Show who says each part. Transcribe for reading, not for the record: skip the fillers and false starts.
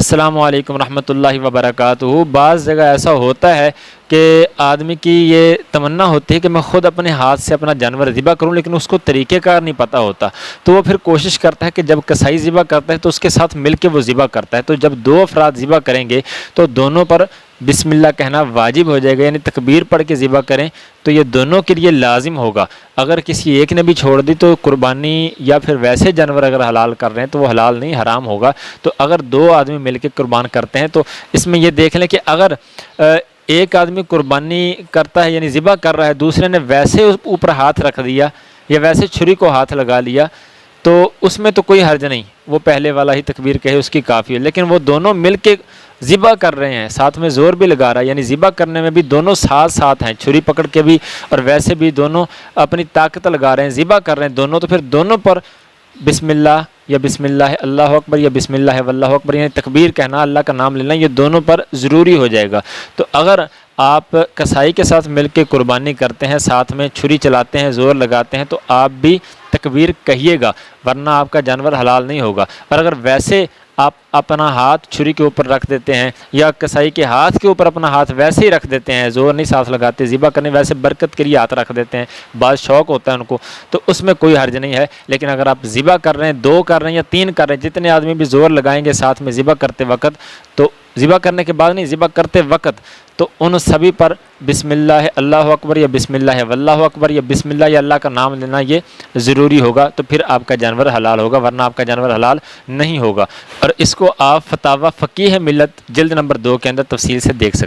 Speaker 1: السلام علیکم ورحمۃ اللہ وبرکاتہ۔ بعض جگہ ایسا ہوتا ہے کہ آدمی کی یہ تمنا ہوتی ہے کہ میں خود اپنے ہاتھ سے اپنا جانور ذبح کروں، لیکن اس کو طریقہ کار نہیں پتہ ہوتا، تو وہ پھر کوشش کرتا ہے کہ جب کسائی ذبح کرتا ہے تو اس کے ساتھ مل کے وہ ذبح کرتا ہے۔ تو جب دو افراد ذبح کریں گے تو دونوں پر بسم اللہ کہنا واجب ہو جائے گا، یعنی تکبیر پڑھ کے ذبح کریں تو یہ دونوں کے لیے لازم ہوگا۔ اگر کسی ایک نے بھی چھوڑ دی تو قربانی یا پھر ویسے جانور اگر حلال کر رہے ہیں تو وہ حلال نہیں، حرام ہوگا۔ تو اگر دو آدمی مل کے قربان کرتے ہیں تو اس میں یہ دیکھ لیں کہ اگر ایک آدمی قربانی کرتا ہے یعنی ذبح کر رہا ہے، دوسرے نے ویسے اوپر ہاتھ رکھ دیا یا ویسے چھری کو ہاتھ لگا لیا تو اس میں تو کوئی حرج نہیں، وہ پہلے والا ہی تکبیر کہے اس کی کافی ہے۔ لیکن وہ دونوں مل کے ذبح کر رہے ہیں، ساتھ میں زور بھی لگا رہا ہے، یعنی ذبح کرنے میں بھی دونوں ساتھ ساتھ ہیں، چھری پکڑ کے بھی اور ویسے بھی دونوں اپنی طاقت لگا رہے ہیں، ذبح کر رہے ہیں دونوں، تو پھر دونوں پر بسم اللہ یا بسم اللہ اللہ اکبر یا بسم اللہ واللہ اکبر یعنی تکبیر کہنا، اللہ کا نام لینا، یہ دونوں پر ضروری ہو جائے گا۔ تو اگر آپ کسائی کے ساتھ مل کے قربانی کرتے ہیں، ساتھ میں چھری چلاتے ہیں، زور لگاتے ہیں، تو آپ بھی تکبیر کہیے گا، ورنہ آپ کا جانور حلال نہیں ہوگا۔ اور اگر ویسے آپ اپنا ہاتھ چھری کے اوپر رکھ دیتے ہیں یا کسائی کے ہاتھ کے اوپر اپنا ہاتھ ویسے ہی رکھ دیتے ہیں، زور نہیں ساتھ لگاتے، ذبح کرنے ویسے برکت کے لیے ہاتھ رکھ دیتے ہیں، بعض شوق ہوتا ہے ان کو، تو اس میں کوئی حرج نہیں ہے۔ لیکن اگر آپ ذبح کر رہے ہیں، دو کر رہے ہیں یا تین کر رہے ہیں، جتنے آدمی بھی زور لگائیں گے ساتھ میں ذبح کرتے وقت، تو ذبح کرنے کے بعد نہیں، ذبح کرتے وقت، تو ان سبھی پر بسم اللہ اللہ اکبر یا بسم اللہ واللہ اکبر یا بسم اللہ یا اللہ کا نام لینا یہ ضروری ہوگا، تو پھر آپ کا جانور حلال ہوگا، ورنہ آپ کا جانور حلال نہیں ہوگا۔ اور اس کو آپ فتاوی فقیہ ملت جلد نمبر 2 کے اندر تفصیل سے دیکھ سکتے ہیں۔